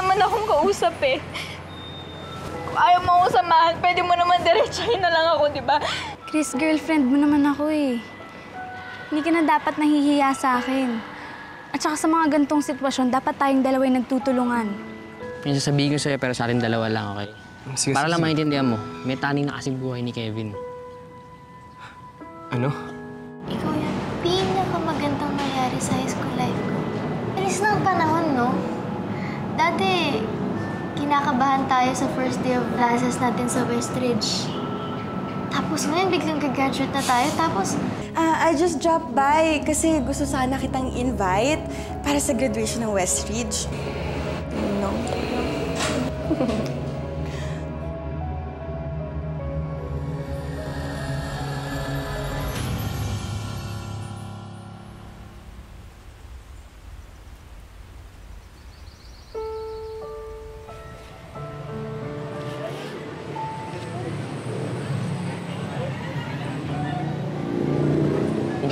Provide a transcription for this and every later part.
naman akong kausap eh. Kung ayaw mo akong samahan, pwede mo naman diretsahin na lang ako, di ba? Chris, girlfriend mo naman ako eh. Hindi ka na dapat nahihiya sa akin. At saka sa mga gantong sitwasyon, dapat tayong dalawa yung nagtutulungan. Yung sasabihin ko sa'yo, pero sa atin dalawa lang, okay? Sige, Para sige, lang sige. maintindihan mo, may taning na kasing buhay ni Kevin. Ano? Ikaw yung pinakamagandang nangyari sa high school life ko. Alis na ang panahon, no? Dati, kinakabahan tayo sa first day of classes natin sa Westridge. Tapos ngayon, biglang gagraduate na tayo. Tapos, I just dropped by kasi gusto sana kitang invite para sa graduation ng Westridge. No?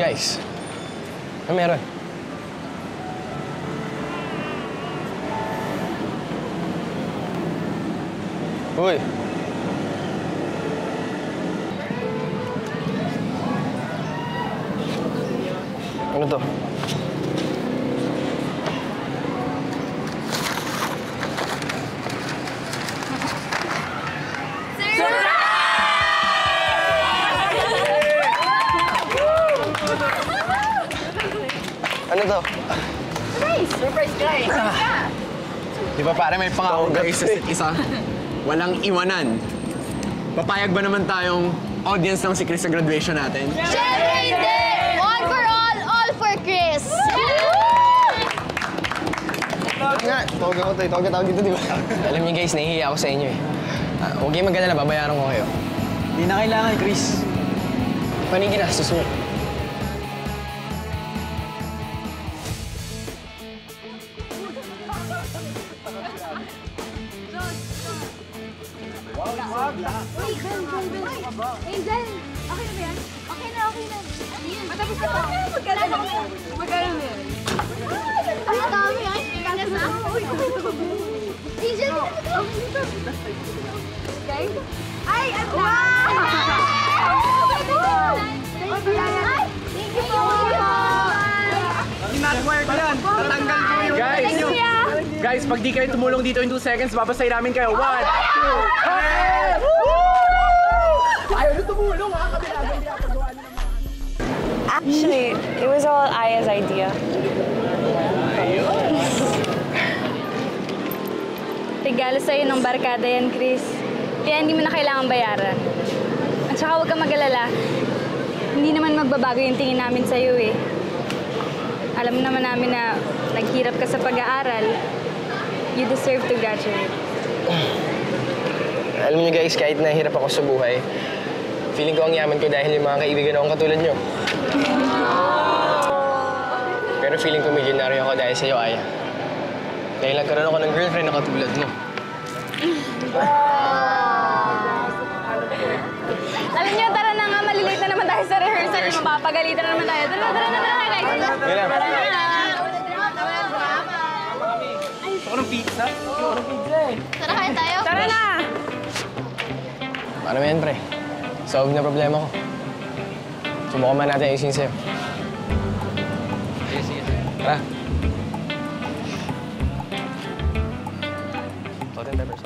Guys, ano meron? Uy! Ano to? Ano to? Surprise guy! Di ba pare, may pangako guys sa isa't isa? Walang iwanan. Papayag ba naman tayong audience ng si Chris sa graduation natin? syempre hindi! One for all for Chris! Nga, tawag dito, di ba? Alam niyo guys, nahihiya ako sa inyo eh. Huwag kayong mag-alala, babayaran ko kayo. Hindi na kailangan, Chris. Paano yung ginastos mo? Angel! Okay na ba yan? Okay na. Matapos na ba? Magkala na yan. Ang dami yan. Kanas na. Angel! Guys? Ay! Ang dami! Thank you! Thank you po! Inadmire ko yan. Tatanggal ko yun. Guys, pag di kayo tumulong dito in 2 seconds, babasay namin kayo. 1, 2, hey! Ayaw na tumulong ha. Actually, it was all Aya's idea. Regalo sa'yo ng barkada yan, Chris. Kaya hindi mo na kailangan bayaran. At saka huwag kang mag-alala. Hindi naman magbabago yung tingin namin sa'yo eh. Alam naman namin na naghirap ka sa pag-aaral. You deserve to graduate. Alam niyo guys, kahit nahirap ako sa buhay, feeling ko ang yaman ko dahil yung mga kaibigan akong katulad niyo. Pero feeling ko milyonaryo ako dahil sa'yo, Aya. Dahil nagkaroon ako ng girlfriend na katulad mo. Alam niyo, tara na nga, malilate na naman tayo sa rehearsal. Mapapagalitan na naman tayo. Tara na, guys. Kaya Tara na. Gusto ko ng pizza. Tara, kain tayo. Tara na! Paano yan, pre? Solve na problema ko. Subukan man natin ayusin sa'yo. Sige. Tara. Salt and pepper.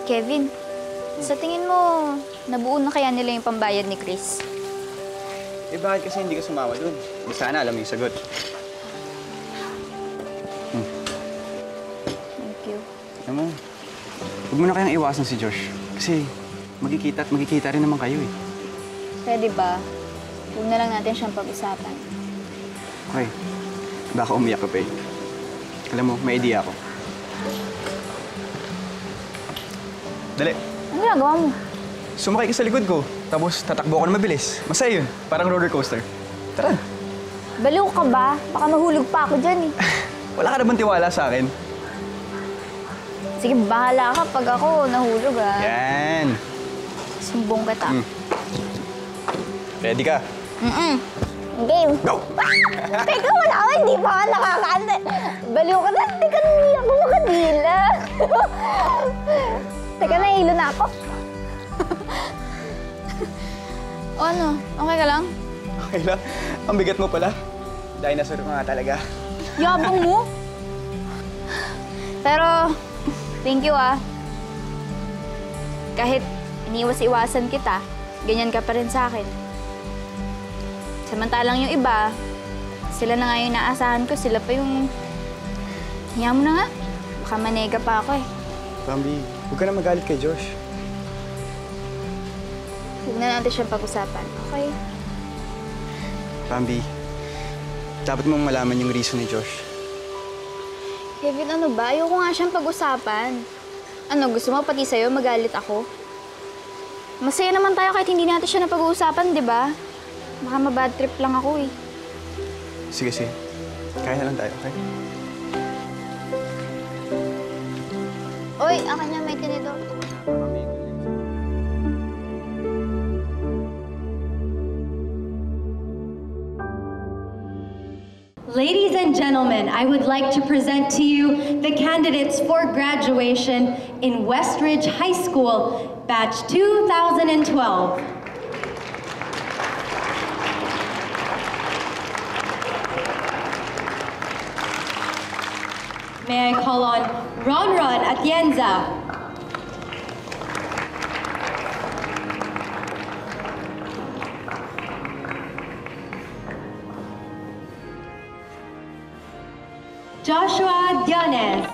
Kevin, sa tingin mo, nabuo na kaya nila yung pambayad ni Chris? Eh, bakit kasi hindi ka sumama dun? Di sana alam mo yung sagot. Thank you. Alam mo, huwag mo na kayang iwasan si Josh. Kasi magkikita at magkikita rin naman kayo eh. Pwede ba? Huwag na lang natin siyang pag-usapan. Okay, baka umiyak ka pa eh. Alam mo, may idea ako. Dali, Ano ginagawa mo? sumakay ka sa likod ko. Tapos tatakbo ka na mabilis. Masaya yun, parang roller coaster. Tara. Baliw ka ba? Baka mahulog pa ako dyan eh. Wala ka na bang tiwala sa akin? Sige, bahala ka pag ako nahulog ah. Yan. Sumbong kita. Ready ka? Game. Go! Teka, wala ka. Hindi pa ka nakakanta. Baliw ka na. Teka, hindi ako makadila. Teka, nahilo na ako. O ano? Okay ka lang? Okay lang. Ang bigat mo pala. Dinosaur ka nga talaga. Yabang mo. Pero, thank you ah. Kahit iniwas-iwasan kita, ganyan ka pa rin sa akin. Samantalang yung iba, sila na nga yung naasahan ko, sila pa yung... Hiya mo na nga. Baka manega pa ako eh. Bambi, huwag ka na magalit kay Josh. Huwag na natin siyang pag-usapan, okay? Bambi, dapat mong malaman yung reason ni Josh. Kevin, ano ba? Ayoko nga siyang pag-usapan. Ano, gusto mo pati sa'yo magalit ako? Masaya naman tayo kahit hindi natin siya napag-uusapan, di ba? Baka mabad trip lang ako eh. Sige, sige. Kaya na lang tayo, okay? Oy, akin niya may tinidor. Ladies and gentlemen, I would like to present to you the candidates for graduation in Westridge High School, Batch 2012. May I call on Ronron Atienza. Joshua Dianes.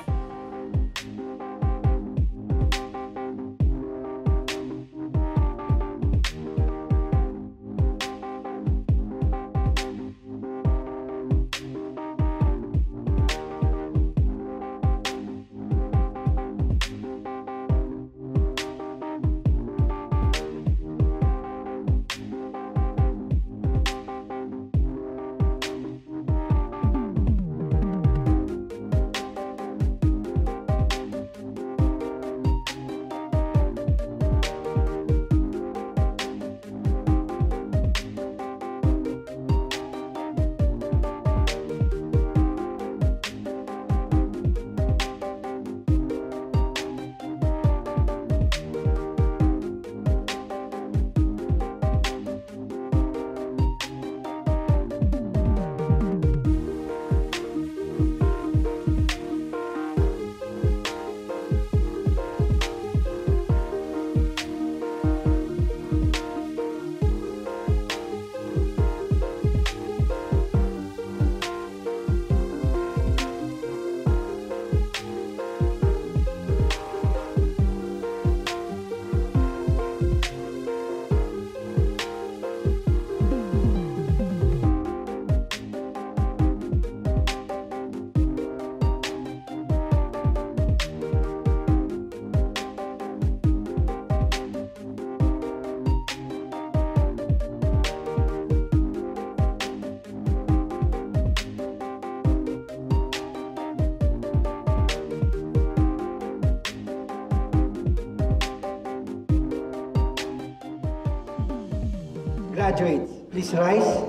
Graduates, please rise.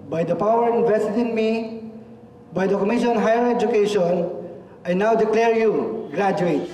By the power invested in me, by the Commission on Higher Education, I now declare you graduates.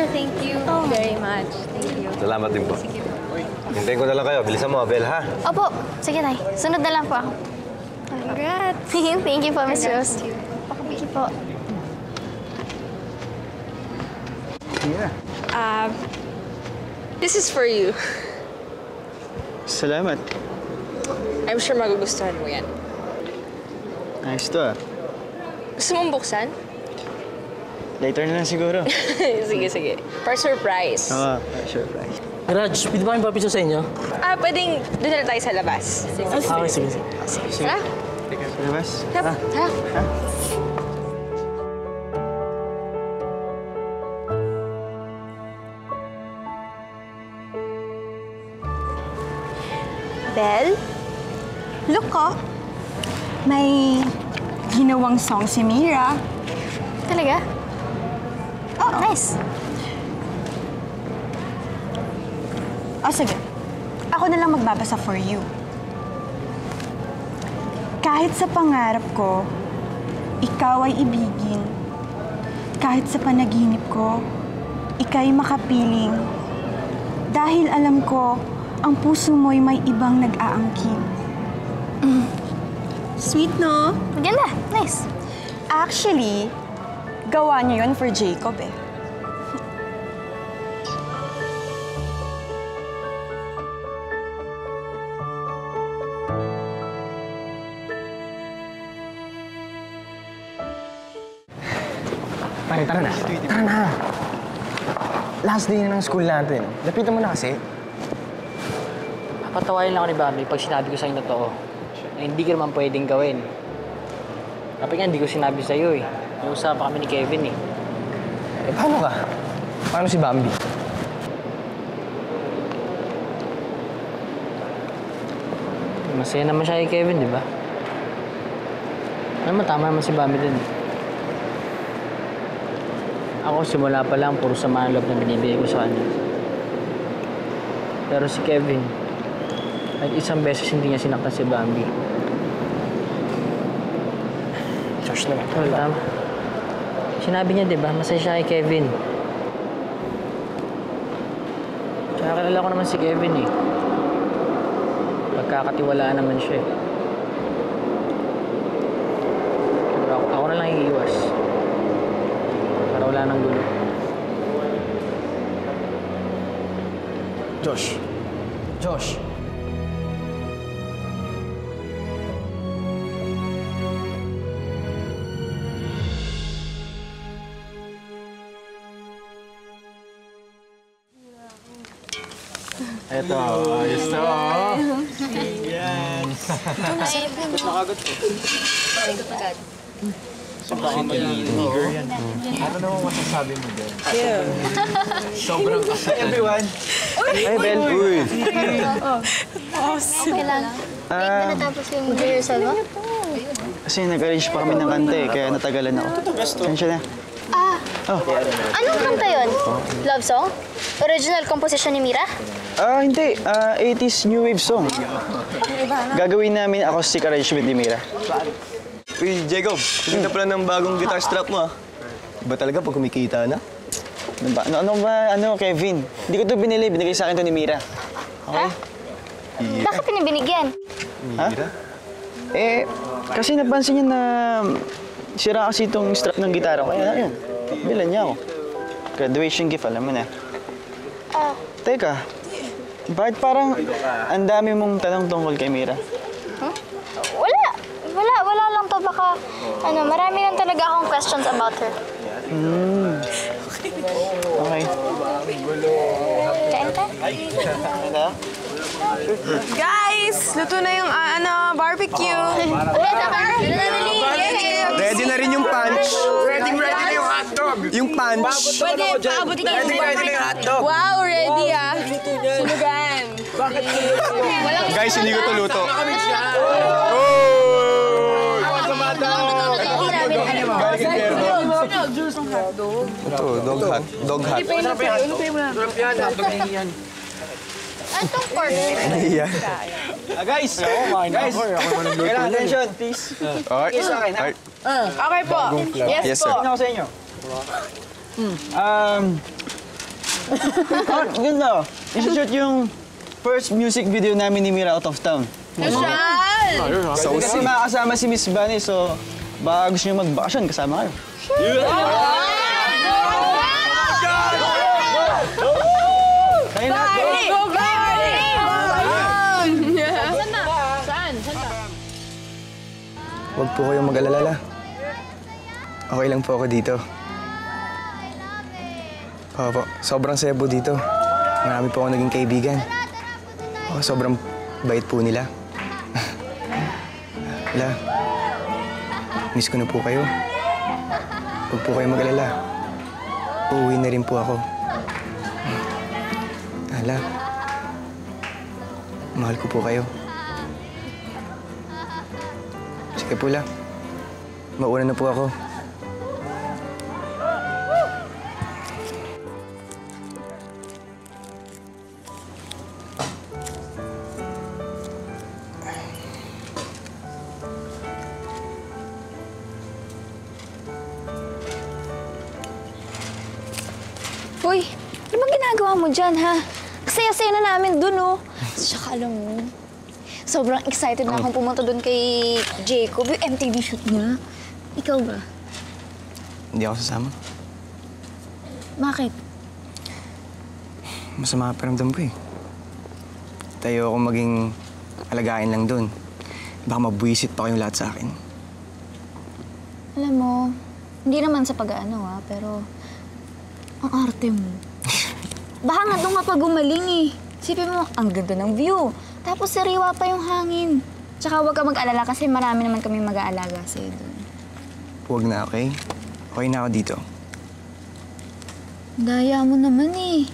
sir. Thank you very much. Thank you. Salamat din po. Hintayin ko na lang kayo. Bilisan mo, Abel, ha? Opo, sige tay. Sunod na lang po ako. Congrats. Thank you po, Miss Rose. Thank you po. This is for you. Salamat. I'm sure magugustuhan mo yan. Ayos to ah. Gusto mong buksan? Later na lang siguro. Sige, sige. For surprise. Oo, surprise. Raj, pwede ba kayong papiso sa inyo? Pwedeng doon na lang tayo sa labas. Okay, sige. Tara. Sa labas? Tara. Belle, look ko. May ginawang song si Mira. Talaga? Oh, nice. Sige. Ako na lang magbabasa for you. Kahit sa pangarap ko, ikaw ay ibigin. Kahit sa panaginip ko, ika'y makapiling. Dahil alam ko, ang puso mo'y may ibang nag-aangkin. Sweet, no? Maganda. Nice. Actually, gawa niyo yun for Jacob eh. Pare, tara na. Tara na. Last day na ng school natin. Lapitan mo na kasi. Papatawain lang ako ni Bambi pag sinabi ko sa'yo na totoo. Na hindi ka naman pwedeng gawin. Kapag nga, hindi ko sinabi sa'yo eh. Nag-usapan kami ni Kevin eh. Paano ka? Paano si Bambi? Masaya naman siya kay Kevin, di ba? Alam mo, tama naman si Bambi dun. Ako, simula pa lang, puro sama ang loob na binibigay ko sa kanya. Pero si Kevin, kahit isang beses hindi niya sinaktan si Bambi. Josh naman. Tama. Sinabi niya, di ba? Masaya siya kay Kevin. Tsaka kilala ko naman si Kevin eh. Pagkakatiwalaan naman siya eh. Pero ako na lang iiwas. Para wala nang gulo. Josh. Josh. Eto, ayos to. Yan. Nakagot ko. Sobrang eager yan. Ano naman masasabi mo din? Sobrang kasi. Hi, everyone. Hey, Bel. Uy. Okay lang. Wait na natapos yung rehearsal mo? Kasi nag-arrange pa kami ng kanta eh, kaya natagalan ako. Tensya na. Anong kanta yun? Love song? Original composition ni Mira? Hindi. 80s new wave song. Gagawin namin acoustic arrangement ni Mira. Uy, Jacob, ganda pala ng bagong guitar strap mo, ah. Iba talaga pag kumikita na? Ano, Kevin? Hindi ko ito binili. Binigay sa akin ito ni Mira. Okay? Bakit pinibinigyan? Mira? Kasi napansin niya na sira kasi itong strap ng gitara ko. Kaya, yun. Bilan niya ako. Graduation gift, alam mo na. Teka, bakit parang ang dami mong tanong tungkol kay Mira? Wala lang to. Baka, marami lang talaga akong questions about her. Okay. Kain ka? Guys, luto na yung barbecue. Ready na rin yung punch. Ready na yung hotdog. Yung punch. Pwede, paabot na Ready na yung hotdog. Wow, ready ah. Sunugan. Guys, hindi ko to luto. Ito, dog hot. Dog hot. Anong corn? Nahiya. Guys! Kailangan attention, please. Alright. Okay po. Yes Yes, po. sir. Ano ako sa inyo? Ah, ganda. Isi-shoot yung first music video namin ni Mira out of town. So Kasi makakasama si Miss Bunny, so baka gusto nyo magbakasyon, kasama kayo. Tayo na, go! Huwag po kayong mag-alala. Okay lang po ako dito. Opo, sobrang saya po dito. Marami po ako naging kaibigan. Sobrang bait po nila. Ala, miss ko na po kayo. Huwag po kayong mag-alala. Uuwi na rin po ako. Ala, mahal ko po kayo. Sige po lang. Mauna na po ako. Uy, ano bang ginagawa mo dyan, ha? Kasaya-saya na namin dun, oh. Tsaka alam mo, sobrang excited na akong pumunta dun kay Jacob, yung MTV shoot niya. Ikaw ba? Hindi ako sasama. Bakit? Masama paramdam ko eh. Tayo ako maging alagain lang doon. Baka mabwisit pa kayong lahat sa akin. Alam mo, hindi naman sa pag-ano, ha, pero ang arte mo. Baka nga doon nga pag gumaling eh. Sipin mo, ang ganda ng view. Tapos sariwa pa yung hangin. Tsaka huwag ka mag-alala kasi marami naman kami mag-aalaga sa'yo doon. Huwag na, okay? Okay na ako dito. Daya mo naman eh.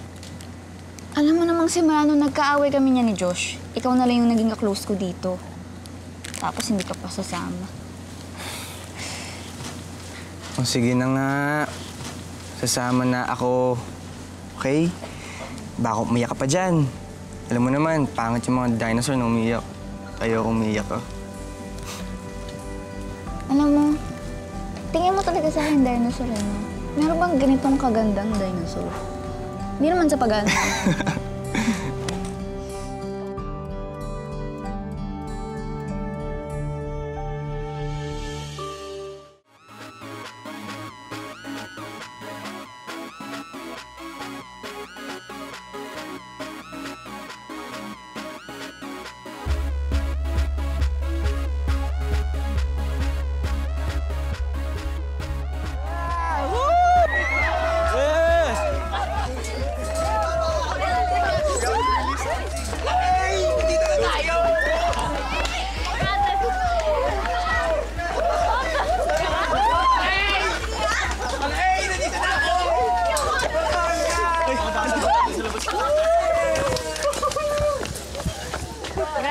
Alam mo namang simula nung nagkaaway kami niya ni Josh, ikaw na lang yung naging ka-close ko dito. Tapos hindi ka pa sasama. O sige na nga. Sasama na ako. Okay? Baka umiyak ka pa dyan. Alam mo naman, pangit yung mga dinosaur na umiyak. Ayoko umiyak ka. Alam mo, tingin mo talaga sa akin dinosaur, ano? Meron bang ganitong kagandang dinosaur? Hindi naman sa pag-ano.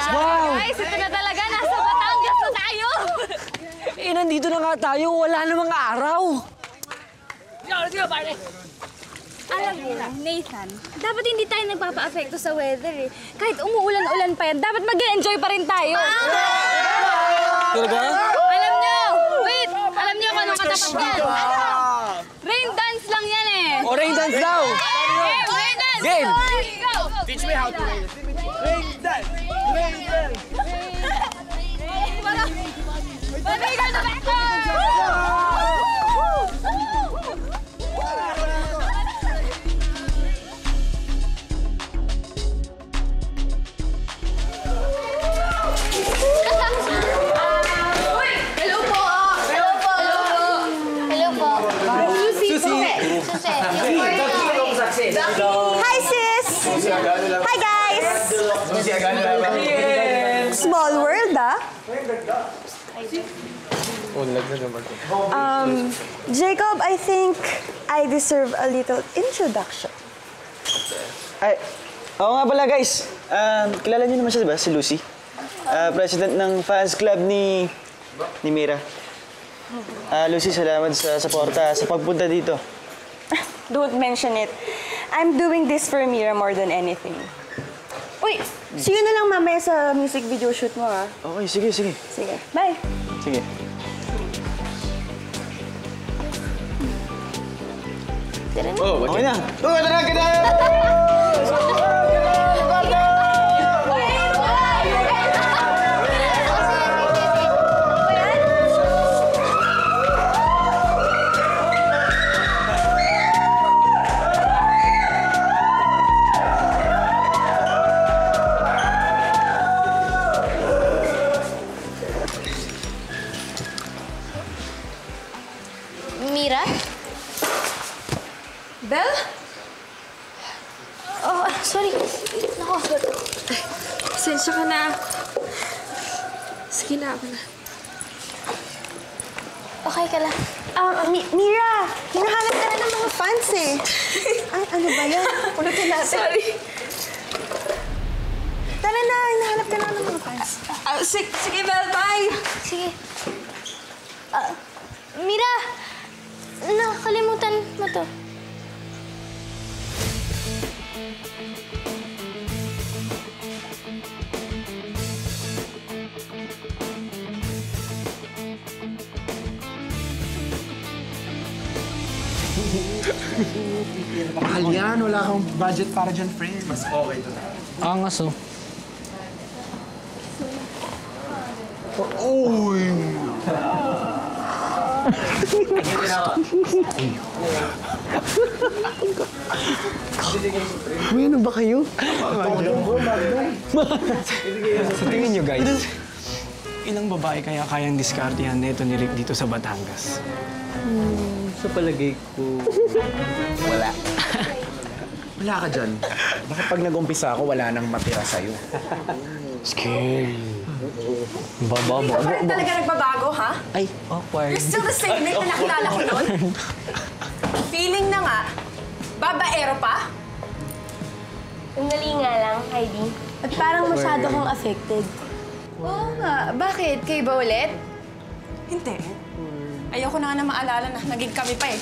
Guys, ito na talaga. Nasa Batangas na tayo. Nandito na nga tayo. Wala namang araw. Alam mo, Nathan, dapat hindi tayo nagpapa-apekto sa weather eh. Kahit umuulan-ulan pa yan, dapat mag-enjoy pa rin tayo. Talaga? Alam nyo! Wait! Alam nyo kung anong katapat yan? Rain dance lang yan eh. O, rain dance daw! Rain dance! Game! Go! Teach me how to rain dance! Rain dance! Pabigyan na ba? Hi, sis! Hi, guys! Small world, ah? Jacob, I think I deserve a little introduction. Ay, oo nga pala guys. Kilala niyo naman siya, diba? Si Lucy. President ng fans club ni Mira. Lucy, salamat sa suporta, sa pagpunta dito. Don't mention it. I'm doing this for Mira more than anything. Uy, see you na lang mamaya sa music video shoot mo, ah. Okay, sige, sige. Sige, bye. Sige. Tara na. Oh, okay na. Tara, kita! Mira? Belle? Oh, sorry. Nako. Pasensya ka na. Sige na, ako na. Okay ka lang. Mira, hinahanap ka na ng mga fans eh. Ano ba yan? Ulitin natin. Sorry. Tara na, hinahanap ka na ng mga fans. Sige, Belle, bye! Sige. Mira! Nakakalimutan mo to. Mahal yan. Wala kang budget para dyan, friend. Mas okay to na. Angas oh. Uy! Uy, ano ba kayo? Sa tingin nyo, guys, ilang babae kaya kayang diskartehan neto ni Rick dito sa Batangas? Sa palagay ko, wala. Wala ka dyan. Baka pag nag-umpisa ako, wala nang matira sa'yo. Scary. Hindi ka pa rin talaga nagbabago, ha? Ay, awkward. You're still the same Rick na nakilala ko noon. Feeling na nga, babaero pa? Sandali nga lang, Heidi. At parang masyado kang affected. Oo nga. Bakit? Kayo ba ulit? Hindi. Ayoko na nga maalala na naging kami pa eh.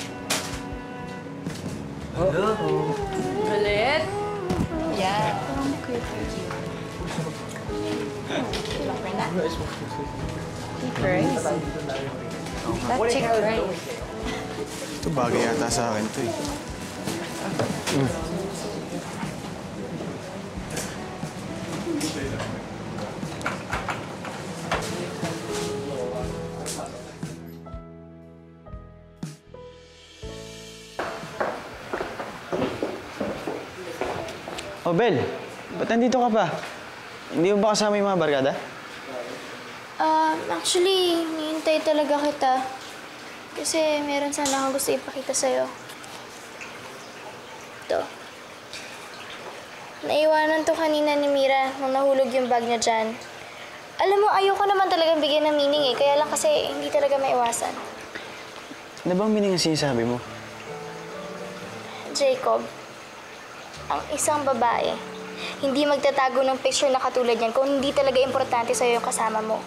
Ulit? Yeah. That chick right. Ito bagay yata sa akin to eh. Oh, Bel, ba't nandito ka pa? Hindi mo ba kasama yung mga barkada? Actually, hinihintay talaga kita. Kasi meron sana akong gusto ipakita sa'yo. Ito. Naiwanan to kanina ni Mira nung nahulog yung bag niya dyan. Alam mo, ayoko naman talagang bigyan ng meaning eh. Kaya lang kasi hindi talaga maiwasan. Ano bang meaning ang sinasabi mo? Jacob, ang isang babae, hindi magtatago ng picture na katulad yan kung hindi talaga importante sa'yo yung kasama mo.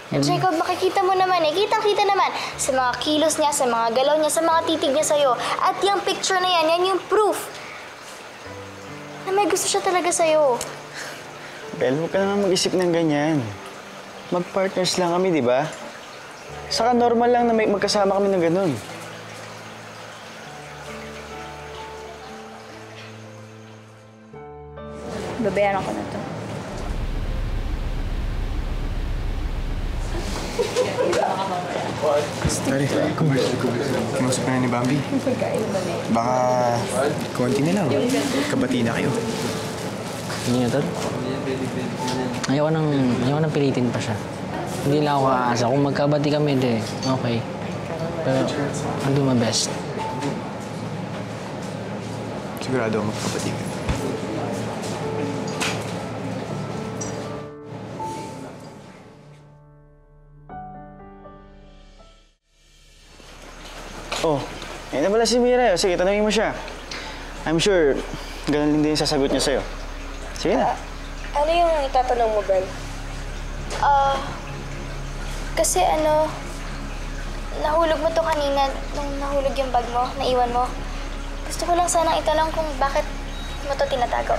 Jacob, makikita mo naman eh. Kitang-kita naman sa mga kilos niya, sa mga galaw niya, sa mga titig niya sa'yo. At yung picture na yan, yan yung proof na may gusto siya talaga sa'yo. Bel, huwag ka naman mag-isip ng ganyan. Mag-partners lang kami, di ba? Saka normal lang na may magkasama kami ng ganun. Babayaran ko na to. Tari, kinausap na ni Bambi. Baka konti na lang. Kabati na kayo. Hindi nga, Tol. Ayoko nang pilitin pa siya. Hindi lang ako aasa. Kung magkabati kami, di, okay. Pero, I'll do my best. Sigurado ako magkabati ka. Oh, ayun na pala si Mira. Sige, tanungin mo siya. I'm sure, ganun din yung sasagot niya sa'yo. Sige na. Ano yung itatanong mo, Ben? Kasi nahulog mo to kanina nung nahulog yung bag mo, naiwan mo. Gusto ko lang sanang itanong kung bakit mo to tinatago.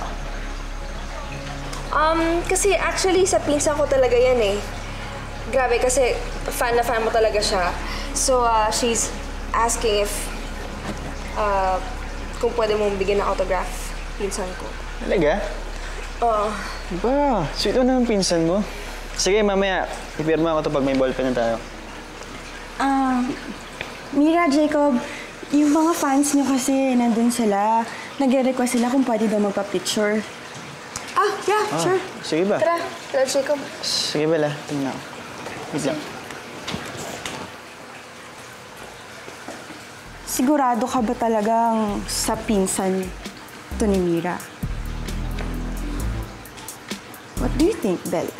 Kasi actually sa pinsan ko talaga yan eh. Grabe kasi fan na fan mo talaga siya. So, she's asking if kung pwede mong bigyan ng autograph, pinsan ko. Talaga? Oo. Ba, sweet mo naman pinsan mo. Sige, mamaya, ipirma ko to pag may ballpen na tayo. Mira, Jacob, yung mga fans niyo kasi nandun sila. Nag-request sila kung pwede daw magpa-picture. Yeah, sure. Sige ba? Tara, Jacob. Sige, Bella. Tingnan ako. Wait lang. Sigurado ka ba talagang sa pinsan to ni Mira? What do you think, Bella?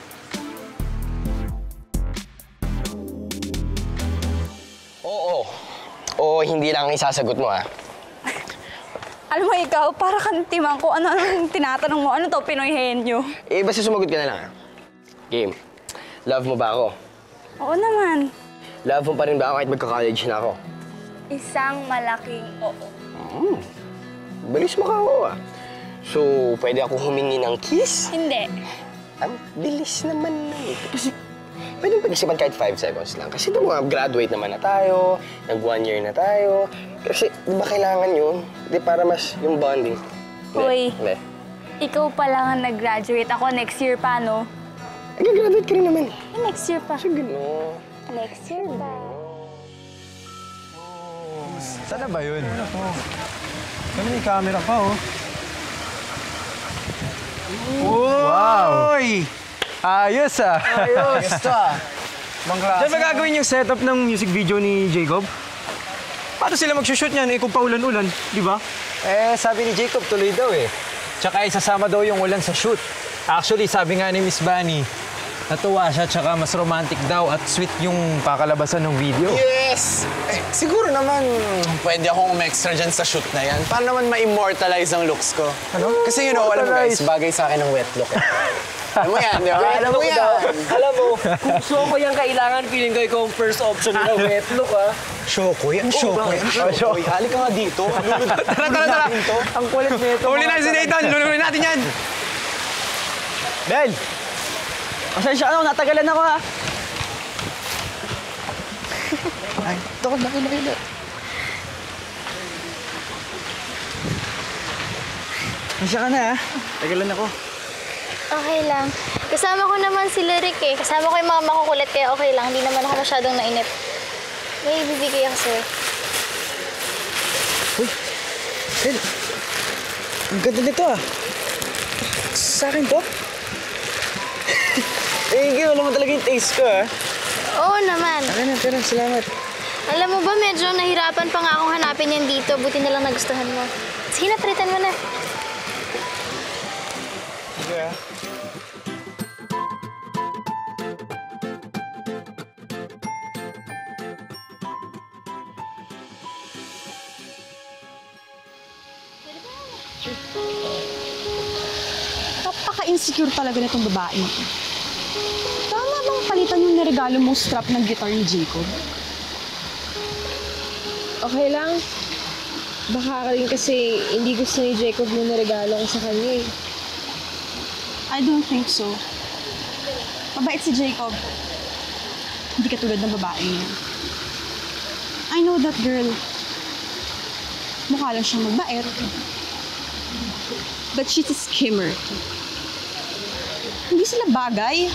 Oo, hindi lang ang isasagot mo, ha? Alam mo ikaw, para kang timang ko. Ano tinatanong mo? Ano to, Pinoy henyo? Basta sumagot ka na lang, ha? Game. Love mo ba ako? Oo naman. Love mo pa rin ba ako kahit magka-college na ako? Isang malaking oo. Bilis mo ka ako, ah. So, pwede ako humingi ng kiss? Hindi. Ang bilis naman na ito. Kasi pwede pag-isipan kahit 5 seconds lang. Kasi ito mga graduate naman na tayo, nag-1 year na tayo. Kasi di ba kailangan yun? Di para mas yung bonding. Hoy, Hindi. ikaw pa lang ang nag-graduate. Ako next year pa, no? Nag-graduate ka rin naman eh. Next year pa. So, gano'n. Next year pa. Sana ba yun? Ano may camera pa, oh. Wow! Ayos, ah! Ayos to, ah. Diyan ba gagawin yung setup ng music video ni Jacob? Paano sila mag-shoot niyan kung paulan-ulan, di ba? Sabi ni Jacob, tuloy daw eh. Tsaka isasama daw yung ulan sa shoot. Actually, sabi nga ni Miss Bunny, natuwa siya, tsaka mas romantic daw at sweet yung pakalabasan ng video. Yes! Siguro naman, pwede akong extra dyan sa shoot na yan. Para naman ma-immortalize ang looks ko. Ano? Kasi alam mo guys, bagay sa akin ang wet look eh. Alam mo yan, di ba? Alam mo yan! Alam mo, kung Shoko yung kailangan, feeling ko ikaw ang first option na wet look, ah. Shoko yan, Shoko yan. Shoko. Halika nga dito. Tara! Ang kulit nito. Huli na si Nathan! Lulunin natin yan! Bel! Pasensya ka na, natagalan ako, ha? Ay, takot na. Pasensya ka na, ha? Tagalan ako. Okay lang. Kasama ko naman si Rick eh. Kasama ko yung mga makukulit kaya okay lang. Hindi naman ako masyadong nainip. May ibibigay ako sa'yo. Uy! Bel! Ang ganda nito, ah. Sa akin to? Alam mo talaga yung taste ko, ha? Oo naman. Tara, salamat. Alam mo ba, medyo nahirapan pa nga akong hanapin yan dito. Buti na lang nagustuhan mo. Sige na, palitan mo na. Sige, ha? Napaka-insecure talaga nitong babae ito. Tama bang palitan yung naregalo mong strap ng guitar ni Jacob? Okay lang. Baka rin kasi hindi gusto ni Jacob na naregalo ko sa kanya eh. I don't think so. Mabait si Jacob. Hindi katulad ng babae niya. I know that girl. Mukha lang siyang magbait. But she's a scammer. Hindi sila bagay.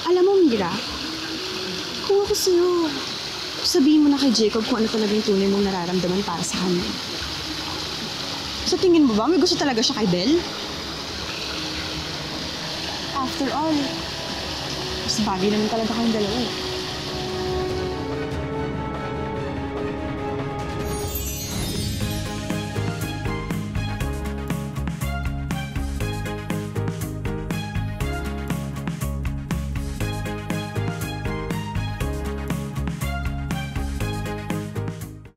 Alam mo, Mira, kung ako sa'yo, sabihin mo na kay Jacob kung ano talaga yung tunay mong nararamdaman para sa kanya. Sa tingin mo ba, may gusto talaga siya kay Belle? After all, mas bagay naman talaga kayong dalawa eh.